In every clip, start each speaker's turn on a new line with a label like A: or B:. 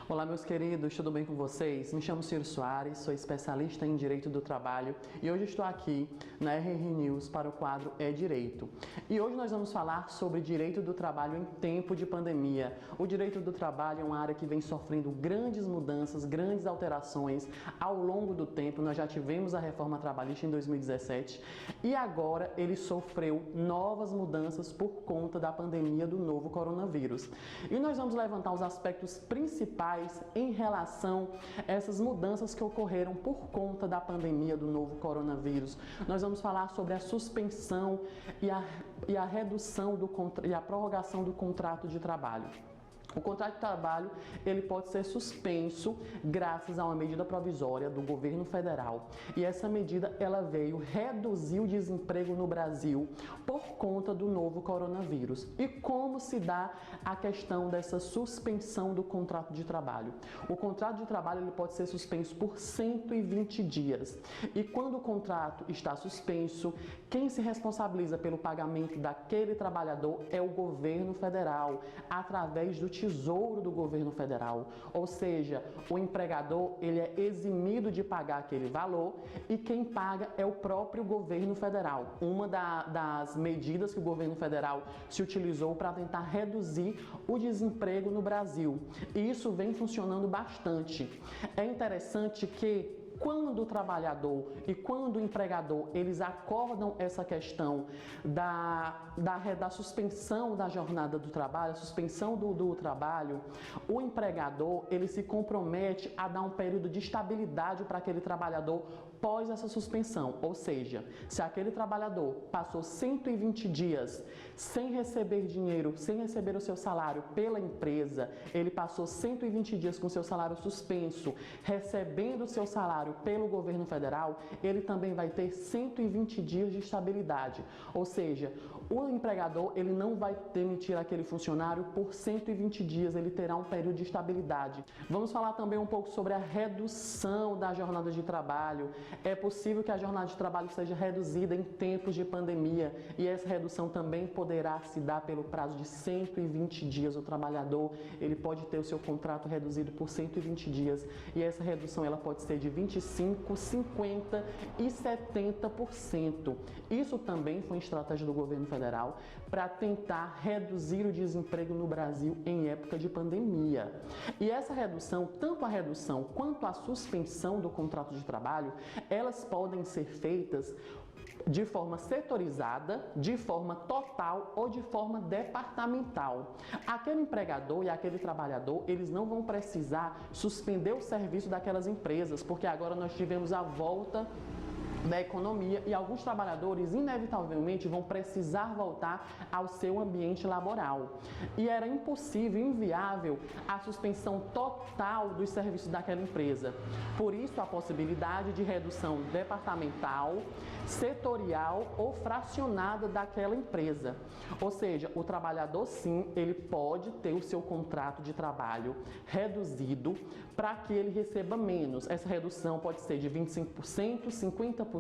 A: Olá, meus queridos, tudo bem com vocês? Me chamo Ciro Soares, sou especialista em Direito do Trabalho e hoje estou aqui na RR News para o quadro É Direito. E hoje nós vamos falar sobre direito do trabalho em tempo de pandemia. O direito do trabalho é uma área que vem sofrendo grandes mudanças, grandes alterações ao longo do tempo. Nós já tivemos a reforma trabalhista em 2017 e agora ele sofreu novas mudanças por conta da pandemia do novo coronavírus. E nós vamos levantar os aspectos principais em relação a essas mudanças que ocorreram por conta da pandemia do novo coronavírus. Nós vamos falar sobre a suspensão e a redução e a prorrogação do contrato de trabalho. O contrato de trabalho ele pode ser suspenso graças a uma medida provisória do governo federal. E essa medida ela veio reduzir o desemprego no Brasil por conta do novo coronavírus. E como se dá a questão dessa suspensão do contrato de trabalho? O contrato de trabalho ele pode ser suspenso por 120 dias. E quando o contrato está suspenso, quem se responsabiliza pelo pagamento daquele trabalhador é o governo federal, através do Tesouro do governo federal, ou seja, o empregador ele é eximido de pagar aquele valor e quem paga é o próprio governo federal. Uma das medidas que o governo federal se utilizou para tentar reduzir o desemprego no Brasil. E isso vem funcionando bastante. É interessante que quando o trabalhador e quando o empregador eles acordam essa questão da suspensão da jornada do trabalho, a suspensão do trabalho, o empregador ele se compromete a dar um período de estabilidade para aquele trabalhador pós essa suspensão. Ou seja, se aquele trabalhador passou 120 dias sem receber dinheiro, sem receber o seu salário pela empresa, ele passou 120 dias com seu salário suspenso, recebendo o seu salário pelo governo federal, ele também vai ter 120 dias de estabilidade. Ou seja, o empregador ele não vai demitir aquele funcionário por 120 dias, ele terá um período de estabilidade. Vamos falar também um pouco sobre a redução da jornada de trabalho. É possível que a jornada de trabalho seja reduzida em tempos de pandemia e essa redução também poderá se dar pelo prazo de 120 dias. O trabalhador ele pode ter o seu contrato reduzido por 120 dias e essa redução ela pode ser de 25%, 50% e 70%. Isso também foi uma estratégia do governo federal para tentar reduzir o desemprego no Brasil em época de pandemia. E essa redução, tanto a redução quanto a suspensão do contrato de trabalho, elas podem ser feitas de forma setorizada, de forma total ou de forma departamental. Aquele empregador e aquele trabalhador, eles não vão precisar suspender o serviço daquelas empresas, porque agora nós tivemos a volta da economia e alguns trabalhadores inevitavelmente vão precisar voltar ao seu ambiente laboral. E era impossível, inviável a suspensão total dos serviços daquela empresa. Por isso a possibilidade de redução departamental, setorial ou fracionada daquela empresa. Ou seja, o trabalhador sim, ele pode ter o seu contrato de trabalho reduzido para que ele receba menos. Essa redução pode ser de 25%, 50%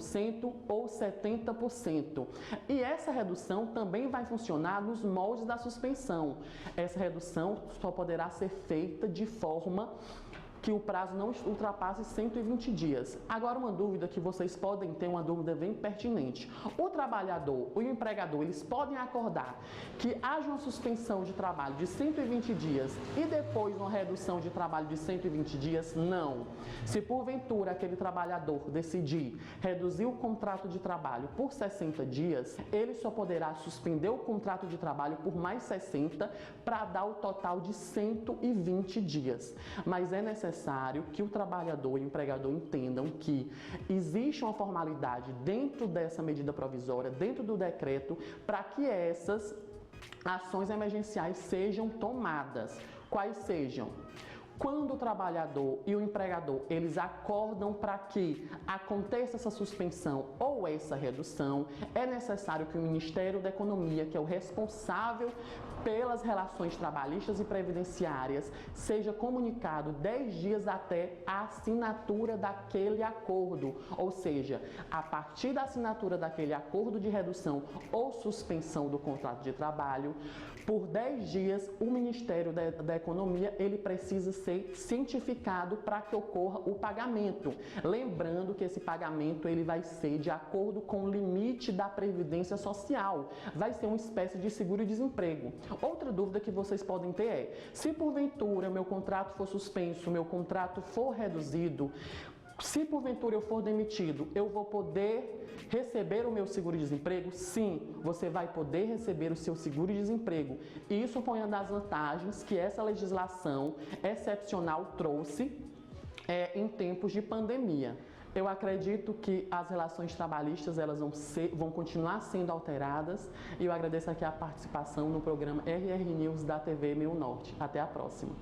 A: ou 70%. E essa redução também vai funcionar nos moldes da suspensão. Essa redução só poderá ser feita de forma que o prazo não ultrapasse 120 dias. Agora uma dúvida que vocês podem ter, uma dúvida bem pertinente. O trabalhador, o empregador, eles podem acordar que haja uma suspensão de trabalho de 120 dias e depois uma redução de trabalho de 120 dias? Não. Se porventura aquele trabalhador decidir reduzir o contrato de trabalho por 60 dias, ele só poderá suspender o contrato de trabalho por mais 60 para dar o total de 120 dias. Mas é necessário que o trabalhador e o empregador entendam que existe uma formalidade dentro dessa medida provisória, dentro do decreto, para que essas ações emergenciais sejam tomadas. Quais sejam? Quando o trabalhador e o empregador eles acordam para que aconteça essa suspensão ou essa redução, é necessário que o Ministério da Economia, que é o responsável pelas relações trabalhistas e previdenciárias, seja comunicado 10 dias até a assinatura daquele acordo. Ou seja, a partir da assinatura daquele acordo de redução ou suspensão do contrato de trabalho, por 10 dias o Ministério da Economia ele precisa ser cientificado para que ocorra o pagamento. Lembrando que esse pagamento ele vai ser de acordo com o limite da Previdência Social. Vai ser uma espécie de seguro-desemprego. Outra dúvida que vocês podem ter é, se porventura meu contrato for suspenso, meu contrato for reduzido, se porventura eu for demitido, eu vou poder receber o meu seguro-desemprego? Sim, você vai poder receber o seu seguro-desemprego. Isso foi uma das vantagens que essa legislação excepcional trouxe em tempos de pandemia. Eu acredito que as relações trabalhistas elas vão continuar sendo alteradas e eu agradeço aqui a participação no programa RR News da TV Meu Norte. Até a próxima.